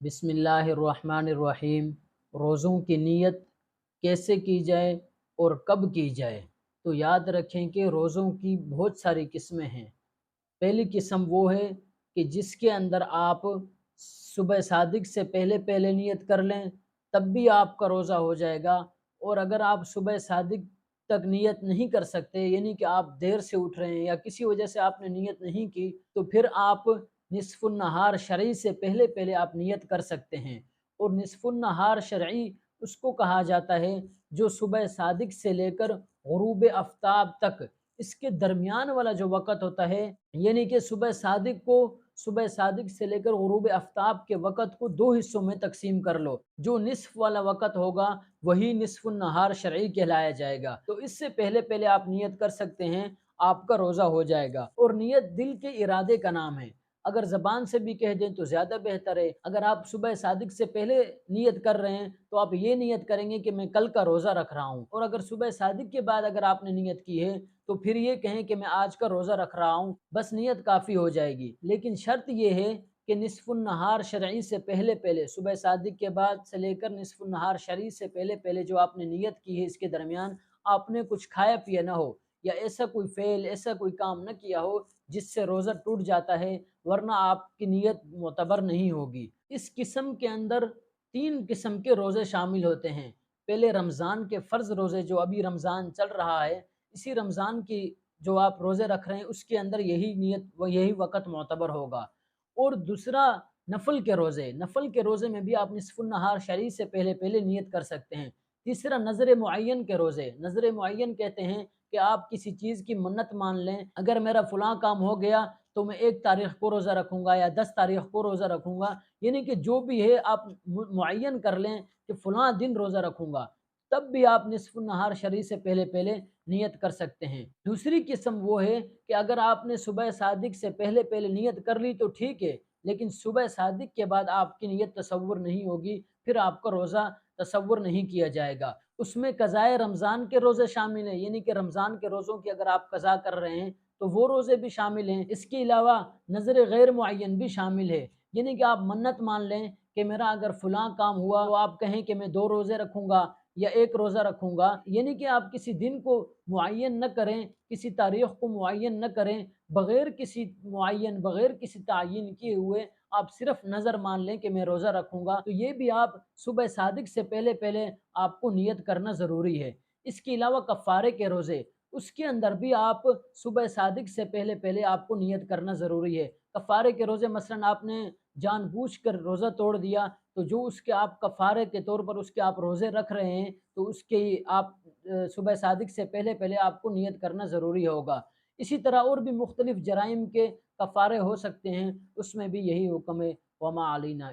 बिस्मिल्लाहिर्रहमानिर्रहीम। रोज़ों की नीयत कैसे की जाए और कब की जाए? तो याद रखें कि रोज़ों की बहुत सारी किस्में हैं। पहली किस्म वो है कि जिसके अंदर आप सुबह सादिक से पहले पहले नियत कर लें, तब भी आपका रोज़ा हो जाएगा। और अगर आप सुबह सादिक तक नियत नहीं कर सकते, यानी कि आप देर से उठ रहे हैं या किसी वजह से आपने नियत नहीं की, तो फिर आप निसफुन नहार शरई से पहले पहले आप नियत कर सकते हैं। और निसफुन नहार शरई उसको कहा जाता है जो सुबह सादिक से लेकर गुरूब आफ्ताब तक इसके दरमियान वाला जो वक़्त होता है, यानी कि सुबह सादिक से लेकर गुरूब आफ्ताब के वक़्त को 2 हिस्सों में तक़सीम कर लो। जो निस्फ़ वाला वक़्त होगा वही निस्फ़ुन नहार शरई कहलाया जाएगा। तो इससे पहले पहले आप नियत कर सकते हैं, आपका रोज़ा हो जाएगा। और नियत दिल के इरादे का नाम है। अगर ज़बान से भी कह दें तो ज़्यादा बेहतर है। अगर आप सुबह सादिक से पहले नियत कर रहे हैं तो आप ये नियत करेंगे कि मैं कल का रोज़ा रख रहा हूँ। और अगर सुबह सादिक के बाद अगर आपने नियत की है तो फिर ये कहें कि मैं आज का रोज़ा रख रहा हूँ, बस नियत काफ़ी हो जाएगी। लेकिन शर्त ये है कि निसफुन नहार शरई से पहले पहले, सुबह सादिक के बाद से लेकर निसफुन नहार शरई से पहले पहले जो आपने नियत की है, इसके दरमियान आपने कुछ खाया पिया ना हो, या ऐसा कोई फ़ेल, ऐसा कोई काम न किया हो जिससे रोज़ा टूट जाता है, वरना आपकी नियत मोतबर नहीं होगी। इस किस्म के अंदर 3 किस्म के रोज़े शामिल होते हैं। पहले रमज़ान के फ़र्ज़ रोज़े, जो अभी रमज़ान चल रहा है, इसी रमज़ान की जो आप रोज़े रख रहे हैं उसके अंदर यही नियत व यही वक़्त मोतबर होगा। और दूसरा नफ़ल के रोज़े में भी आप निसफ़ुन नहार शरई से पहले पहले नियत कर सकते हैं। तीसरा नज़र मुअय्यन के रोज़े, नज़र मुअय्यन कहते हैं कि आप किसी चीज़ की मन्नत मान लें, अगर मेरा फ़लाँ काम हो गया तो मैं 1 तारीख़ को रोज़ा रखूँगा या 10 तारीख़ को रोज़ा रखूँगा, यानी कि जो भी है आप मुअय्यन कर लें कि फ़लाँ दिन रोज़ा रखूँगा, तब भी आप निसफ़ुन नहार शरई से पहले पहले नियत कर सकते हैं। दूसरी किस्म वो है कि अगर आपने सुबह सादिक से पहले पहले नियत कर ली तो ठीक है, लेकिन सुबह सादिक के बाद आपकी नियत तसव्वुर नहीं होगी, फिर आपका रोज़ा तसव्वुर नहीं किया जाएगा। उसमें क़ज़ाए रमज़ान के रोज़े शामिल हैं, यानी कि रमज़ान के रोज़ों की अगर आप क़ज़ा कर रहे हैं तो वो रोज़े भी शामिल हैं। इसके अलावा नज़र गैर मुअय्यन भी शामिल है, यानी कि आप मन्नत मान लें कि मेरा अगर फ़लाँ काम हुआ तो आप कहें कि मैं 2 रोज़े रखूँगा या 1 रोज़ा रखूँगा, यानी कि आप किसी दिन को मुअय्यन न करें, किसी तारीख़ को मुअय्यन न करें, बग़ैर किसी तयीन किए हुए आप सिर्फ़ नज़र मान लें कि मैं रोज़ा रखूँगा, तो ये भी आप सुबह सादिक से पहले पहले आपको नियत करना ज़रूरी है। इसके अलावा कफ़ारे के रोज़े, उसके अंदर भी आप सुबह सादिक से पहले पहले आपको नियत करना ज़रूरी है। कफ़ारे के रोज़े मसलन आपने जानबूझकर रोज़ा तोड़ दिया, तो जो उसके आप कफ़ारे के तौर पर उसके आप रोज़े रख रहे हैं, तो उसके आप सुबह सादिक से पहले पहले आपको नियत करना ज़रूरी होगा। इसी तरह और भी मुख्तलिफ़ जराइम के कफ़ारे हो सकते हैं, उसमें भी यही हुक्म है, वमा अलैना